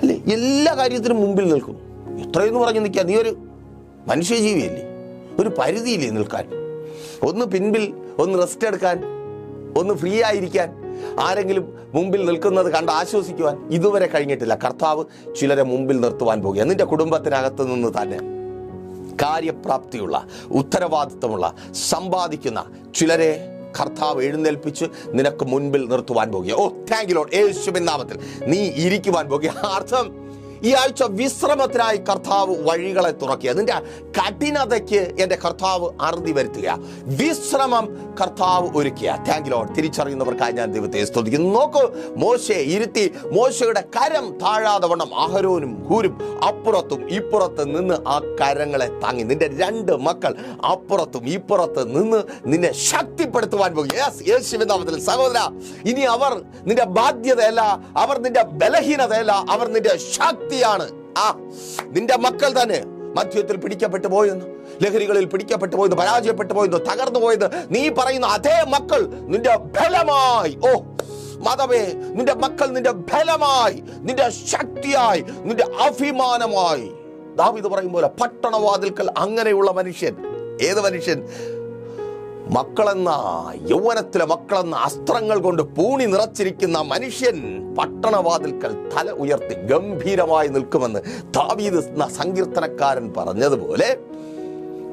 അല്ലേ. എല്ലാ കാര്യത്തിനും മുമ്പിൽ നിൽക്കും. എത്രയെന്ന് പറഞ്ഞു നിൽക്കുക? നീ ഒരു മനുഷ്യജീവിയല്ലേ, ഒരു പരിധിയില്ലേ നിൽക്കാൻ? ഒന്ന് പിൻപിൽ, ഒന്ന് റെസ്റ്റ് എടുക്കാൻ, ഒന്ന് ഫ്രീ ആയിരിക്കാൻ, ആരെങ്കിലും മുമ്പിൽ നിൽക്കുന്നത് കണ്ട് ആശ്വസിക്കുവാൻ ഇതുവരെ കഴിഞ്ഞിട്ടില്ല. കർത്താവ് ചിലരെ മുമ്പിൽ നിർത്തുവാൻ പോകുക. നിന്റെ കുടുംബത്തിനകത്ത് നിന്ന് തന്നെ കാര്യപ്രാപ്തിയുള്ള, ഉത്തരവാദിത്വമുള്ള, സമ്പാദിക്കുന്ന ചിലരെ കർത്താവ് എഴുന്നേൽപ്പിച്ച് നിനക്ക് മുൻപിൽ നിർത്തുവാൻ പോകുക. ഓ താങ്ക് യു ലോർഡ്, യേശുവിൻ നാമത്തിൽ. നീ ഇരിക്കുവാൻ പോകുക. അർത്ഥം, ഈ ആഴ്ച വിശ്രമത്തിനായി കർത്താവ് വഴികളെ തുറക്കുക. നിന്റെ കഠിനതയ്ക്ക് എൻ്റെ കർത്താവ് അറുതി വരുത്തുക. വിശ്രമം കർത്താവ് ഒരുക്കുക. Thank you Lord. തിരിച്ചറിയുന്നവർക്കായി ഞാൻ ദൈവത്തെ സ്തുതിക്കുന്നു. നോക്കൂ, മോശയെ ഇരുത്തി മോശയുടെ കരം താഴാതെ വണ്ണം അഹരോനും ഹൂരും അപ്പുറത്തും ഇപ്പുറത്ത് നിന്ന് ആ കരങ്ങളെ താങ്ങി. നിന്റെ രണ്ട് മക്കൾ അപ്പുറത്തും ഇപ്പുറത്ത് നിന്ന് നിന്നെ ശക്തിപ്പെടുത്തുവാൻ പോകും. യേശുവിൻ നാമത്തിൽ. സഹോദര, ഇനി അവർ നിന്റെ ബാധ്യതയല്ല, അവർ നിന്റെ ബലഹീനതയല്ല, അവർ നിന്റെ ശക്തിയാണ്. നിന്റെ മക്കൾ തന്നെ മദ്യത്തിൽ പിടിക്കപ്പെട്ടു പോയെന്ന്, ലഹരികളിൽ പിടിക്കപ്പെട്ടു പോയത്, പരാജയപ്പെട്ടു പോയത്, തകർന്നു പോയത്, നീ പറയുന്ന അതേ മക്കൾ നിന്റെ ബലമായി, ഓ മാതാവേ, നിന്റെ മക്കൾ നിന്റെ ബലമായി, നിന്റെ ശക്തിയായി, നിന്റെ അഭിമാനമായി. ദാവീദ് പറയും പോലെ പട്ടണവാതിൽക്കൽ അങ്ങനെയുള്ള മനുഷ്യൻ. ഏത് മനുഷ്യൻ? മക്കളെന്ന, യൗവനത്തിലെ മക്കളെന്ന അസ്ത്രങ്ങൾ കൊണ്ട് പൂണി നിറച്ചിരിക്കുന്ന മനുഷ്യൻ പട്ടണവാതിൽക്കൽ തല ഉയർത്തി ഗംഭീരമായി നിൽക്കുമെന്ന് ദാവീദ് സങ്കീർത്തനക്കാരൻ പറഞ്ഞതുപോലെ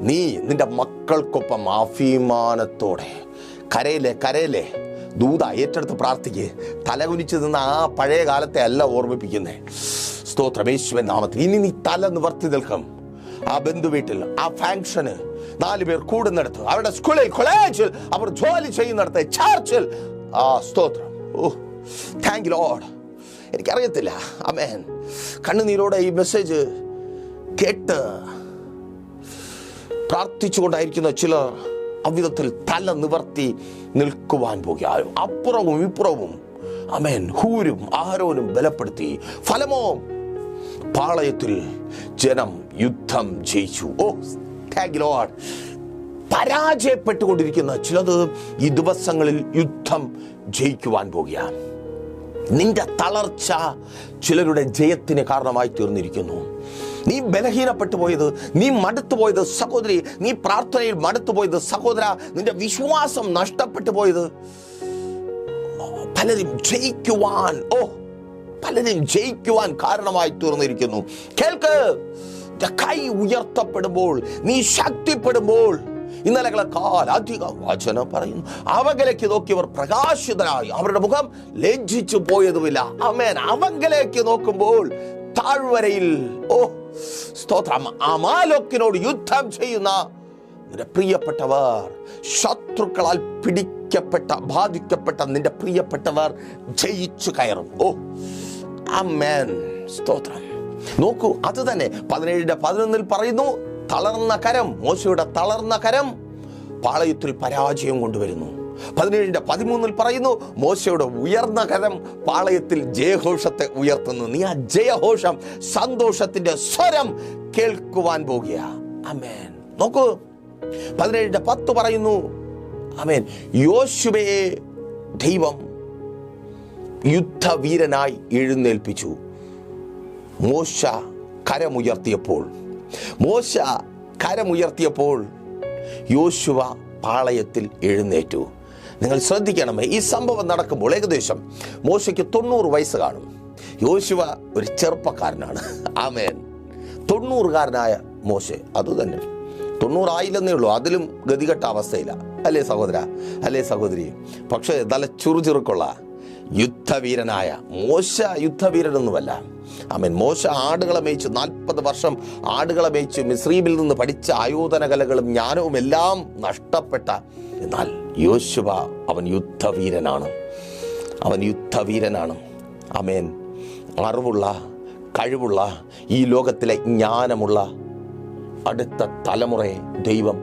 നീ നിന്റെ മക്കൾക്കൊപ്പം അഭിമാനത്തോടെ കരയിലെ ദൂത ഏറ്റെടുത്ത് പ്രാർത്ഥിക്കുക. തലകുനിച്ച് നിന്ന് ആ പഴയ കാലത്തെ അല്ല ഓർമ്മിപ്പിക്കുന്നേ. സ്തോത്രം, യേശുവിൻ നാമത്തിൽ. ഇനി നീ തല നിവർത്തി നിൽക്കും. ആ ബന്ധു വീട്ടിൽ, ആ ഫംഗ്ഷന് 4 പേർ കൂടുന്നിടത്ത്, അവരുടെ സ്കൂളിൽ, കോളേജിൽ, അവർ ജോലി ചെയ്യുന്നിടത്ത്, ചർച്ചിൽ, സ്തോത്രം. ഓ താങ്ക് യു ലോർഡ്. എനിക്കറിയത്തില്ല. ആമേൻ. കണ്ണുനീരോടെ ഈ മെസ്സേജ് കേട്ട് പ്രാർത്ഥിച്ചുകൊണ്ടായിരിക്കുന്ന ചിലർ അവിധത്തിൽ തല നിവർത്തി നിൽക്കുവാൻ പോകുക. അപ്പുറവും ഇപ്പുറവും ആമേൻ ഹൂരും ആഹാരവും ബലപ്പെടുത്തി. ഫലമോ പാളയത്തിൽ ജനം യുദ്ധം ജയിച്ചു. Thank you Lord. പരാജയപ്പെട്ടുകൊണ്ടിരിക്കുന്ന ചിലത് ഈ ദിവസങ്ങളിൽ യുദ്ധം ജയിക്കുവാൻ പോകുകയാണ്. നിന്റെ തളർച്ച ചിലരുടെ ജയത്തിന് കാരണമായി തീർന്നിരിക്കുന്നു. നീ ബലഹീനപ്പെട്ടു പോയത്, നീ മടുത്തുപോയത് സഹോദരി, നീ പ്രാർത്ഥനയിൽ മടുത്തുപോയത് സഹോദര, നിന്റെ വിശ്വാസം നഷ്ടപ്പെട്ടു പോയത് പലരും ജയിക്കുവാൻ കാരണമായി തീർന്നിരിക്കുന്നു. കേൾക്ക്, കൈ ഉയർത്തപ്പെടുമ്പോൾ, നീ ശക്തിപ്പെടുമ്പോൾ, ഇന്നലകളെക്കാൾ അധികം വചനം പറയുന്നു, അവങ്കലേക്ക് നോക്കിയവർ പ്രകാശിതരായി, അവരുടെ മുഖം ലജ്ജിച്ചു പോയതുമില്ല. ആമേൻ. അവങ്കലേക്ക് നോക്കുമ്പോൾ താഴ്വരയിൽ സ്തോത്രം, അമാലോക്കിനോട് യുദ്ധം ചെയ്യുന്ന നിന്റെ പ്രിയപ്പെട്ടവർ, ശത്രുക്കളാൽ ബാധിക്കപ്പെട്ട നിന്റെ പ്രിയപ്പെട്ടവർ ജയിച്ചു കയറും. ആമേൻ. സ്തോത്രം. നോക്കൂ, അത് തന്നെ 17:11 പറയുന്നു, തളർന്ന കരം, മോശയുടെ തളർന്ന കരം പാളയത്തിൽ പരാജയം കൊണ്ടുവരുന്നു. 17:13 പറയുന്നു, മോശയുടെ ഉയർന്ന കരം പാളയത്തിൽ ജയഘോഷത്തെ ഉയർത്തുന്നു. നീ ആ ജയഘോഷം, സന്തോഷത്തിന്റെ സ്വരം കേൾക്കുവാൻ പോകുക. ആമേൻ. നോക്കൂ, 17:10 പറയുന്നു, ആമേൻ, യോശുവയെ ദൈവം യുദ്ധവീരനായി എഴുന്നേൽപ്പിച്ചു. മോശ കരമുയർത്തിയപ്പോൾ യോശുവ പാളയത്തിൽ എഴുന്നേറ്റു. നിങ്ങൾ ശ്രദ്ധിക്കണമേ, ഈ സംഭവം നടക്കുമ്പോൾ ഏകദേശം മോശയ്ക്ക് 90 വയസ്സ് കാണും. യോശുവ ഒരു ചെറുപ്പക്കാരനാണ്. ആമേൻ. 90-കാരനായ മോശെ അതുതന്നെ 90 ആയില്ലെന്നേ ഉള്ളൂ, അതിലും ഗതികെട്ട അവസ്ഥയില്ല. അല്ലേ സഹോദര, അല്ലേ സഹോദരി? പക്ഷേ നല്ല ചുറുചുറുക്കുള്ള യുദ്ധവീരനായ മോശ യുദ്ധവീരനൊന്നുമല്ല. ആമേൻ. മോശ ആടുകളെ മേയിച്ച് 40 വർഷം ആടുകളെ മേയിച്ച് മിസ്രയീമിൽ നിന്ന് പഠിച്ച ആയോധന കലകളും ജ്ഞാനവും എല്ലാം നഷ്ടപ്പെട്ട, എന്നാൽ യോശുവ അവൻ യുദ്ധവീരനാണ്. ആമേൻ. അറിവുള്ള, കഴിവുള്ള, ഈ ലോകത്തിലെ ജ്ഞാനമുള്ള അടുത്ത തലമുറയെ ദൈവം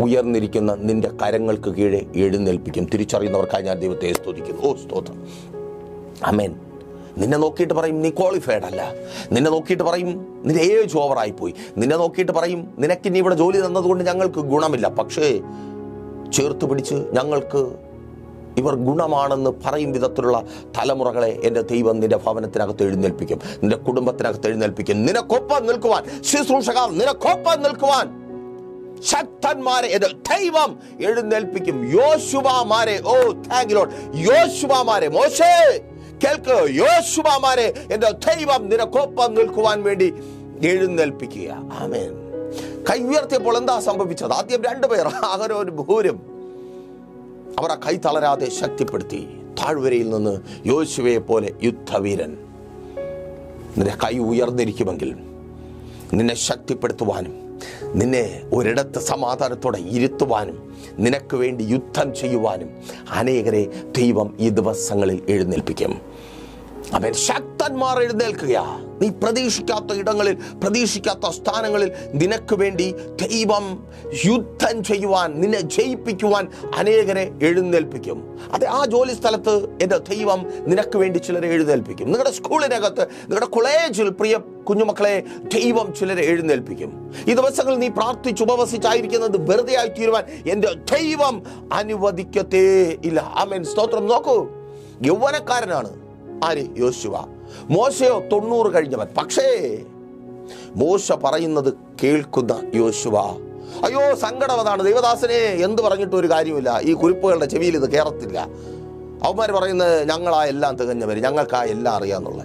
ഉയർന്നിരിക്കുന്ന നിന്റെ കരങ്ങൾക്ക് കീഴെ എഴുന്നേൽപ്പിക്കും. തിരിച്ചറിയുന്നവർക്കായി ഞാൻ ദൈവത്തെ സ്തുതിക്കുന്നു. സ്തോത്രം. ആമേൻ. നിന്നെ നോക്കിയിട്ട് പറയും നീ ക്വാളിഫൈഡ് അല്ല, നിന്നെ നോക്കിയിട്ട് പറയും നിന്റെ ഏജ് ഓവറായിപ്പോയി, നിന്നെ നോക്കിയിട്ട് പറയും നിനക്കിനി ഇവിടെ ജോലി തന്നതുകൊണ്ട് ഞങ്ങൾക്ക് ഗുണമില്ല. പക്ഷേ ചേർത്ത് പിടിച്ച് ഞങ്ങൾക്ക് ഇവർ ഗുണമാണെന്ന് പറയും വിധത്തിലുള്ള തലമുറകളെ എൻ്റെ ദൈവം നിന്റെ ഭവനത്തിനകത്ത് എഴുന്നേൽപ്പിക്കും, നിന്റെ കുടുംബത്തിനകത്ത് എഴുന്നേൽപ്പിക്കും. നിനക്കൊപ്പം നിൽക്കുവാൻ, ശുശ്രൂഷകർ നിനക്കൊപ്പം നിൽക്കുവാൻ ശക്തന്മാരെ എൻ്റെ ദൈവം എഴുന്നേൽപ്പിക്കും. യോശുവമാരെ, താങ്ക് യു ലോർഡ്, യോശുവമാരെ, മോശേ കേൾക്ക്, യോശുവമാരെ എൻ്റെ ദൈവം നിനക്കൊപ്പം നിൽക്കുവാൻ വേണ്ടി എഴുന്നേൽപ്പിക്കുക. ആമേൻ. കൈ ഉയർത്തിയപ്പോൾ എന്താ സംഭവിച്ചത്? ആദ്യം 2 പേർ, അഹരോനും ഹൂരും, അവർ ആ കൈ തളരാതെ ശക്തിപ്പെടുത്തി. താഴ്വരയിൽ നിന്ന് യോശുവയെ പോലെ യുദ്ധവീരൻ. നിന്റെ കൈ ഉയർന്നിരിക്കുമെങ്കിൽ നിന്നെ ശക്തിപ്പെടുത്തുവാനും, നിന്നെ ഒരിടത്ത് സമാധാനത്തോടെ ഇരുത്തുവാനും, നിനക്ക് വേണ്ടി യുദ്ധം ചെയ്യുവാനും അനേകരെ ദൈവം ഈ ദിവസങ്ങളിൽ എഴുന്നേൽപ്പിക്കും. അവൻ ശക്തന്മാർ എഴുന്നേൽക്കുക. നീ പ്രതീക്ഷിക്കാത്ത ഇടങ്ങളിൽ, പ്രതീക്ഷിക്കാത്ത സ്ഥാനങ്ങളിൽ നിനക്ക് വേണ്ടി ദൈവം യുദ്ധം ചെയ്യുവാൻ, നിന്നെ ജയിപ്പിക്കുവാൻ അനേകരെ എഴുന്നേൽപ്പിക്കും. അതെ, ആ ജോലി സ്ഥലത്ത് എൻ്റെ ദൈവം നിനക്ക് വേണ്ടി ചിലരെ എഴുന്നേൽപ്പിക്കും. നിങ്ങളുടെ സ്കൂളിനകത്ത്, നിങ്ങളുടെ കോളേജിൽ പ്രിയ കുഞ്ഞുമക്കളെ ദൈവം ചിലരെ എഴുന്നേൽപ്പിക്കും. ഈ ദിവസങ്ങളിൽ നീ പ്രാർത്ഥിച്ച് ഉപവസിച്ചായിരിക്കുന്നത് വെറുതെ ആയി തീരുവാൻ എൻ്റെ ദൈവം അനുവദിക്കത്തേ ഇല്ല. ആമേൻ. സ്തോത്രം. നോക്കൂ, യൗവനക്കാരനാണ് ആര്? യോശുവ. മോശയോ 90 കഴിഞ്ഞവൻ. പക്ഷേ മോശ പറയുന്നത് കേൾക്കുന്ന യോശുവ, അയ്യോ സങ്കടവതാണ് ദൈവദാസനെ, എന്ത് പറഞ്ഞിട്ട് ഒരു കാര്യമില്ല, ഈ കുരിപ്പുകളുടെ ചെവിയിൽ ഇത് കയറത്തില്ല. അവന്മാർ പറയുന്നത് ഞങ്ങളാ എല്ലാം തികഞ്ഞവർ, ഞങ്ങൾക്കാ എല്ലാം അറിയാമെന്നുള്ള.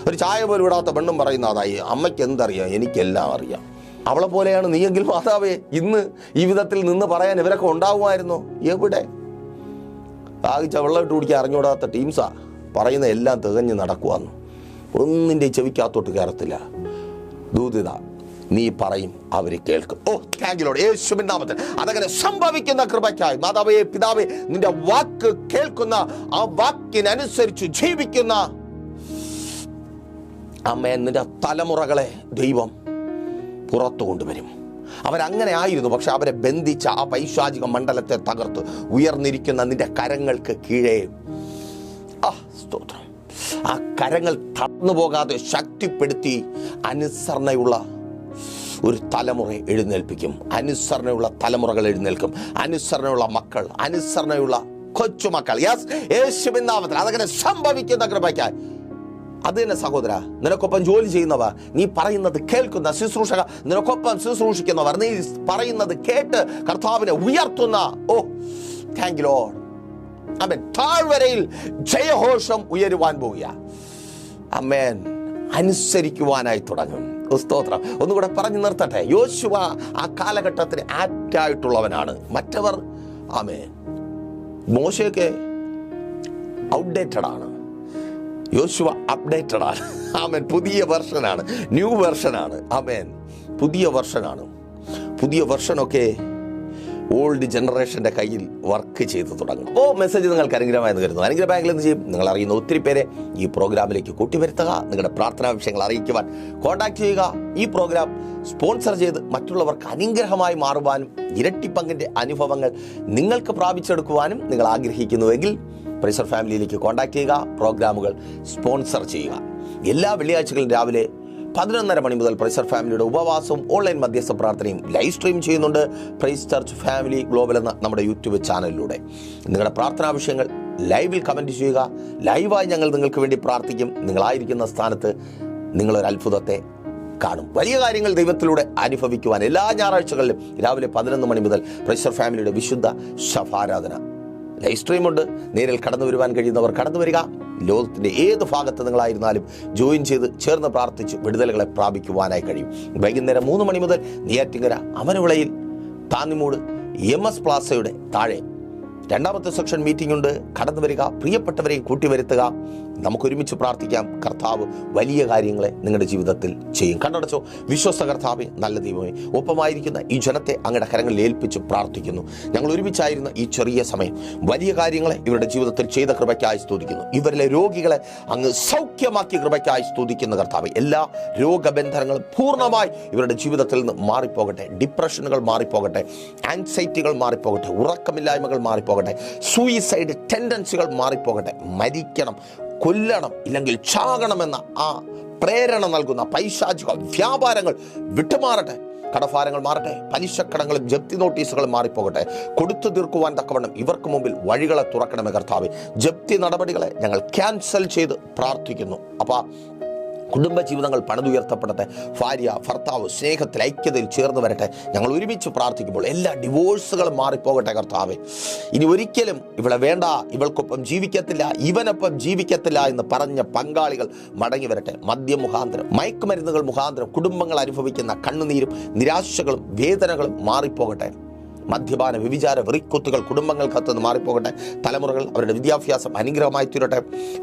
ഒരു ചായ പോലും ഇടാത്ത പെണ്ണും പറയുന്ന അതായി, അമ്മയ്ക്ക് എന്തറിയാം, എനിക്കെല്ലാം അറിയാം. അവളെ പോലെയാണ് നീയെങ്കിൽ മാതാവേ ഇന്ന് ഈ വിധത്തിൽ നിന്ന് പറയാൻ ഇവരൊക്കെ ഉണ്ടാവുമായിരുന്നോ? എവിടെ? ആകിച്ച വെള്ളം ഇട്ട് കുടിക്കാൻ അറിഞ്ഞൂടാത്ത ടീംസാ പറയുന്ന എല്ലാം തികഞ്ഞ് നടക്കുവാന്ന്. ഒന്നിൻ്റെ ചെവിക്കകത്തോട്ട് കയറത്തില്ല. ദൂതിത നീ പറയും, അവർ കേൾക്കും. താങ്ക് യു ലോർഡ്, യേശുവിൻ നാമത്തിൽ അതങ്ങനെ സംഭവിക്കുന്ന കൃപയ്ക്കായി മാതാവേ, പിതാവേ, നിന്റെ വാക്ക് കേൾക്കുന്ന, ആ വാക്കിനനുസരിച്ച് ജീവിക്കുന്ന ആമേൻ, നിന്റെ തലമുറകളെ ദൈവം പുറത്തു കൊണ്ടുവരും. അവരങ്ങനെ ആയിരുന്നു, പക്ഷെ അവരെ ബന്ധിച്ച ആ പൈശാചിക മണ്ഡലത്തെ തകർത്ത് ഉയർന്നിരിക്കുന്ന നിന്റെ കരങ്ങൾക്ക് കീഴേ സ്തോത്രം, ആ കരങ്ങൾ തടന്നു പോകാതെ ശക്തിപ്പെടുത്തി അനുസരണയുള്ള ഒരു തലമുറ എഴുന്നേൽപ്പിക്കും. അനുസരണയുള്ള തലമുറകൾ എഴുന്നേൽക്കും. അനുസരണയുള്ള മക്കൾ, അനുസരണയുള്ള കൊച്ചുമക്കൾ. യേശുവിൻ നാമത്തിൽ അതങ്ങനെ സംഭവിക്കുന്ന കൃപയ്ക്കായി. അത് തന്നെ സഹോദര, നിനക്കൊപ്പം ജോലി ചെയ്യുന്നവർ, നീ പറയുന്നത് കേൾക്കുന്ന ശുശ്രൂഷക, നിനക്കൊപ്പം ശുശ്രൂഷിക്കുന്നവർ, നീ പറയുന്നത് കേട്ട് കർത്താവിനെ ഉയർത്തുന്ന, താങ്ക് യു ലോർഡ്. ആമേൻ. താഴ്വരയിൽ ജയഘോഷം ഉയരുവാൻ പോവുക. ആമേൻ. അനുസരിക്കുവാനായി തുടങ്ങും. സ്തോത്രം. ഒന്നുകൂടെ പറഞ്ഞു നിർത്തട്ടെ. യോശുവ ആ കാലഘട്ടത്തിന് ആപ്റ്റായിട്ടുള്ളവനാണ്. മറ്റവർ ആമേൻ മോശയൊക്കെ ഔട്ട്ഡേറ്റഡ് ആണ്. യോശുവ അപ്ഡേറ്റഡ് ആണ്. ആമേൻ. പുതിയ വെർഷനാണ്, ന്യൂ വെർഷനാണ്. ആമേൻ. പുതിയ വെർഷനാണ്. പുതിയ വെർഷനൊക്കെ ഓൾഡ് ജനറേഷൻ്റെ കയ്യിൽ വർക്ക് ചെയ്ത് തുടങ്ങും. മെസ്സേജ് നിങ്ങൾക്ക് അനുഗ്രഹമായെന്ന് കരുതുന്നു. അനുഗ്രഹ ബാങ്കിൽ എന്ത് ചെയ്യും? നിങ്ങൾ അറിയുന്ന ഒത്തിരി പേരെ ഈ പ്രോഗ്രാമിലേക്ക് കൂട്ടിവരുത്തുക. നിങ്ങളുടെ പ്രാർത്ഥനാ വിഷയങ്ങൾ അറിയിക്കുവാൻ കോൺടാക്ട് ചെയ്യുക. ഈ പ്രോഗ്രാം സ്പോൺസർ ചെയ്ത് മറ്റുള്ളവർക്ക് അനുഗ്രഹമായി മാറുവാനും ഇരട്ടി പങ്കിൻ്റെ അനുഭവങ്ങൾ നിങ്ങൾക്ക് പ്രാപിച്ചെടുക്കുവാനും നിങ്ങൾ ആഗ്രഹിക്കുന്നുവെങ്കിൽ പ്രൈസർ ഫാമിലിയിലേക്ക് കോൺടാക്ട് ചെയ്യുക. പ്രോഗ്രാമുകൾ സ്പോൺസർ ചെയ്യുക. എല്ലാ വെള്ളിയാഴ്ചകളും രാവിലെ 11:30 മണി മുതൽ പ്രൈസർ ഫാമിലിയുടെ ഉപവാസവും ഓൺലൈൻ മധ്യസ്ഥ പ്രാർത്ഥനയും ലൈവ് സ്ട്രീം ചെയ്യുന്നുണ്ട്. പ്രൈസ് ചർച്ച് ഫാമിലി ഗ്ലോബൽ എന്ന നമ്മുടെ യൂട്യൂബ് ചാനലിലൂടെ. നിങ്ങളുടെ പ്രാർത്ഥനാ വിഷയങ്ങൾ ലൈവിൽ കമൻറ്റ് ചെയ്യുക. ലൈവായി ഞങ്ങൾ നിങ്ങൾക്ക് വേണ്ടി പ്രാർത്ഥിക്കും. നിങ്ങളായിരിക്കുന്ന സ്ഥാനത്ത് നിങ്ങളൊരു അത്ഭുതത്തെ കാണും. വലിയ കാര്യങ്ങൾ ദൈവത്തിലൂടെ അനുഭവിക്കുവാൻ എല്ലാ ഞായറാഴ്ചകളിലും രാവിലെ 11 മണി മുതൽ പ്രൈസർ ഫാമിലിയുടെ വിശുദ്ധ ശഫാരാധന ലൈവ് സ്ട്രീമുണ്ട്. നേരിൽ കടന്നു വരുവാൻ കഴിയുന്നവർ കടന്നു വരിക. ലോകത്തിൻ്റെ ഏത് ഭാഗത്ത് നിങ്ങളായിരുന്നാലും ജോയിൻ ചെയ്ത് ചേർന്ന് പ്രാർത്ഥിച്ച് വിടുതലുകളെ പ്രാപിക്കുവാനായി കഴിയും. വൈകുന്നേരം 3 മണി മുതൽ നെയ്യാറ്റിൻകര അമരവിളയിൽ താന്നിമൂട് MS പ്ലാസയുടെ താഴെ 2ാമത്തെ സെക്ഷൻ മീറ്റിംഗ് ഉണ്ട്. കടന്നു വരിക. പ്രിയപ്പെട്ടവരെയും കൂട്ടിവരുത്തുക. നമുക്കൊരുമിച്ച് പ്രാർത്ഥിക്കാം. കർത്താവ് വലിയ കാര്യങ്ങളെ നിങ്ങളുടെ ജീവിതത്തിൽ ചെയ്യും. കണ്ണടച്ചോ. വിശ്വസ്ത കർത്താവേ, നല്ല ദൈവമേ, ഒപ്പമായിരിക്കുന്ന ഈ ജനത്തെ അങ്ങയുടെ കരങ്ങളിൽ ഏൽപ്പിച്ച് പ്രാർത്ഥിക്കുന്നു. ഞങ്ങൾ ഒരുമിച്ചായിരുന്ന ഈ ചെറിയ സമയം വലിയ കാര്യങ്ങളെ ഇവരുടെ ജീവിതത്തിൽ ചെയ്ത കൃപയ്ക്കായി സ്തുതിക്കുന്നു. ഇവരിലെ രോഗികളെ അങ്ങ് സൗഖ്യമാക്കിയ കൃപയ്ക്കായി സ്തുതിക്കുന്ന കർത്താവേ, എല്ലാ രോഗബന്ധനങ്ങളും പൂർണ്ണമായി ഇവരുടെ ജീവിതത്തിൽ നിന്ന് മാറിപ്പോകട്ടെ. ഡിപ്രഷനുകൾ മാറിപ്പോകട്ടെ. ആൻസൈറ്റികൾ മാറിപ്പോകട്ടെ. ഉറക്കമില്ലായ്മകൾ മാറിപ്പോകട്ടെ. സൂയിസൈഡ് ടെൻഡൻസികൾ മാറിപ്പോകട്ടെ. മരിക്കണം, കൊല്ലണം, ഇല്ലെങ്കിൽ ചാകണമെന്ന ആ പ്രേരണ നൽകുന്ന പൈശാചിക വ്യാപാരങ്ങൾ വിട്ടുമാറട്ടെ. കടഭാരങ്ങൾ മാറട്ടെ. പലിശക്കടങ്ങളും ജപ്തി നോട്ടീസുകളും മാറിപ്പോകട്ടെ. കൊടുത്തു തീർക്കുവാൻ തക്കവണ്ണം ഇവർക്ക് മുമ്പിൽ വഴികളെ തുറക്കണമേ കർത്താവേ. ജപ്തി നടപടികളെ ഞങ്ങൾ ക്യാൻസൽ ചെയ്ത് പ്രാർത്ഥിക്കുന്നു. അപ്പോൾ കുടുംബജീവിതങ്ങൾ പണിതുയർത്തപ്പെടട്ടെ. ഭാര്യ ഭർത്താവ് സ്നേഹത്തിൽ ഐക്യതയിൽ ചേർന്ന് വരട്ടെ. ഞങ്ങൾ ഒരുമിച്ച് പ്രാർത്ഥിക്കുമ്പോൾ എല്ലാ ഡിവോഴ്സുകളും മാറിപ്പോകട്ടെ കർത്താവേ. ഇനി ഒരിക്കലും ഇവളെ വേണ്ട, ഇവൾക്കൊപ്പം ജീവിക്കത്തില്ല, ഇവനൊപ്പം ജീവിക്കത്തില്ല എന്ന് പറഞ്ഞ പങ്കാളികൾ മടങ്ങി വരട്ടെ. മദ്യം മുഖാന്തരം, മയക്കുമരുന്നുകൾ മുഖാന്തരം കുടുംബങ്ങൾ അനുഭവിക്കുന്ന കണ്ണുനീരും നിരാശകളും വേദനകളും മാറിപ്പോകട്ടെ. മദ്യപാന വ്യഭിചാര വെറിക്കുത്തുകൾ കുടുംബങ്ങൾക്കത്തുനിന്ന് മാറിപ്പോകട്ടെ. തലമുറകൾ അവരുടെ വിദ്യാഭ്യാസം അനുഗ്രഹമായി തീരട്ടെ.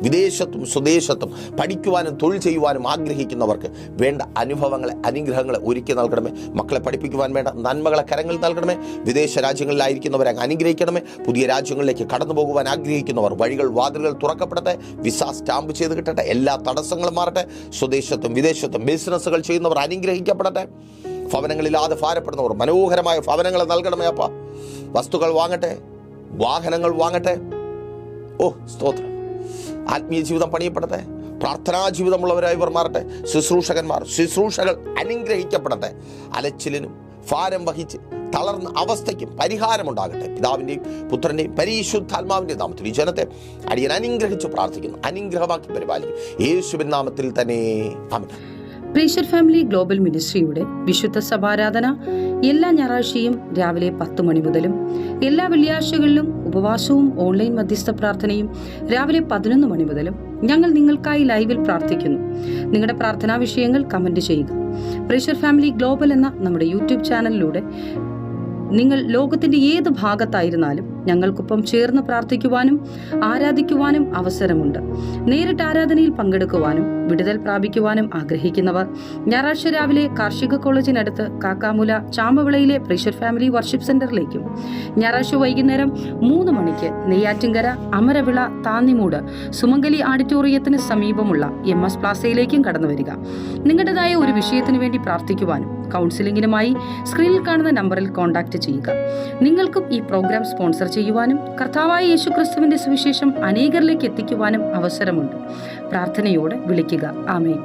വിദേശത്തും സ്വദേശത്തും പഠിക്കുവാനും തൊഴിൽ ചെയ്യുവാനും ആഗ്രഹിക്കുന്നവർക്ക് വേണ്ട അനുഭവങ്ങളെ അനുഗ്രഹങ്ങളെ ഒരുക്കി നൽകണമേ. മക്കളെ പഠിപ്പിക്കുവാൻ വേണ്ട നന്മകളെ കരങ്ങളിൽ നൽകണമേ. വിദേശ രാജ്യങ്ങളിലായിരിക്കുന്നവരെ അനുഗ്രഹിക്കണമേ. പുതിയ രാജ്യങ്ങളിലേക്ക് കടന്നു പോകുവാൻ ആഗ്രഹിക്കുന്നവർ വഴികൾ വാതിലുകൾ തുറക്കപ്പെടട്ടെ. വിസ സ്റ്റാമ്പ് ചെയ്ത് കിട്ടട്ടെ. എല്ലാ തടസ്സങ്ങളും മാറട്ടെ. സ്വദേശത്തും വിദേശത്തും ബിസിനസ്സുകൾ ചെയ്യുന്നവർ അനുഗ്രഹിക്കപ്പെടട്ടെ. ഭവനങ്ങളില്ലാതെ ഭാരപ്പെടുന്നവർ മനോഹരമായ ഭവനങ്ങൾ നൽകണമേ അപ്പ. വസ്തുക്കൾ വാങ്ങട്ടെ, വാഹനങ്ങൾ വാങ്ങട്ടെ. സ്തോത്രം. ആത്മീയ ജീവിതം പണിയപ്പെടട്ടെ. പ്രാർത്ഥനാ ജീവിതമുള്ളവരായി ഇവർ മാറട്ടെ. ശുശ്രൂഷകൾ അനുഗ്രഹിക്കപ്പെടട്ടെ. അലച്ചിലിനും ഭാരം വഹിച്ച് തളർന്ന അവസ്ഥയ്ക്കും പരിഹാരമുണ്ടാകട്ടെ. പിതാവിൻ്റെയും പുത്രൻ്റെയും പരിശുദ്ധാത്മാവിൻ്റെയും നാമത്തിൽ ഈ ജനത്തെ അടിയൻ അനുഗ്രഹിച്ച് പ്രാർത്ഥിക്കുന്നു. അനുഗ്രഹമാക്കി പരിപാലിക്കും. യേശുവിൻ നാമത്തിൽ തന്നെ ആമേൻ. പ്രൈസർ ഫാമിലി ഗ്ലോബൽ മിനിസ്ട്രിയുടെ വിശുദ്ധ സഭാരാധന എല്ലാ ഞായറാഴ്ചയും രാവിലെ 10 മണി മുതലും എല്ലാ വെള്ളിയാഴ്ചകളിലും ഉപവാസവും ഓൺലൈൻ മധ്യസ്ഥ പ്രാർത്ഥനയും രാവിലെ 11 മണി മുതലും ഞങ്ങൾ നിങ്ങൾക്കായി ലൈവിൽ പ്രാർത്ഥിക്കുന്നു. നിങ്ങളുടെ പ്രാർത്ഥനാ വിഷയങ്ങൾ കമന്റ് ചെയ്യുക. പ്രൈസർ ഫാമിലി ഗ്ലോബൽ എന്ന നമ്മുടെ യൂട്യൂബ് ചാനലിലൂടെ നിങ്ങൾ ലോകത്തിന്റെ ഏത് ഭാഗത്തായിരുന്നാലും ഞങ്ങൾക്കൊപ്പം ചേർന്ന് പ്രാർത്ഥിക്കുവാനും ആരാധിക്കുവാനും അവസരമുണ്ട്. നേരിട്ട് ആരാധനയിൽ പങ്കെടുക്കുവാനും വിടുതൽ പ്രാപിക്കുവാനും ആഗ്രഹിക്കുന്നവർ ഞായറാഴ്ച രാവിലെ കാർഷിക കോളേജിനടുത്ത് കാക്കാമുല ചാമ്പവിളയിലെ പ്രഷർ ഫാമിലി വർഷിപ്പ് സെന്ററിലേക്കും ഞായറാഴ്ച വൈകുന്നേരം 3 മണിക്ക് നെയ്യാറ്റിൻകര അമരവിള താന്നിമൂട് സുമംഗലി ഓഡിറ്റോറിയത്തിന് സമീപമുള്ള MS പ്ലാസയിലേക്കും കടന്നു വരിക. നിങ്ങളുടേതായ ഒരു വിഷയത്തിന് വേണ്ടി പ്രാർത്ഥിക്കുവാനും കൗൺസിലിംഗിനുമായി സ്ക്രീനിൽ കാണുന്ന നമ്പറിൽ കോൺടാക്ട് ചെയ്യുക. നിങ്ങൾക്കും ഈ പ്രോഗ്രാം സ്പോൺസർ ചെയ്യുവാനും കർത്താവായ യേശുക്രിസ്തുവിന്റെ സുവിശേഷം അനേകരിലേക്ക് എത്തിക്കുവാനും അവസരമുണ്ട്. പ്രാർത്ഥനയോടെ വിളിക്കുക. ആമേൻ.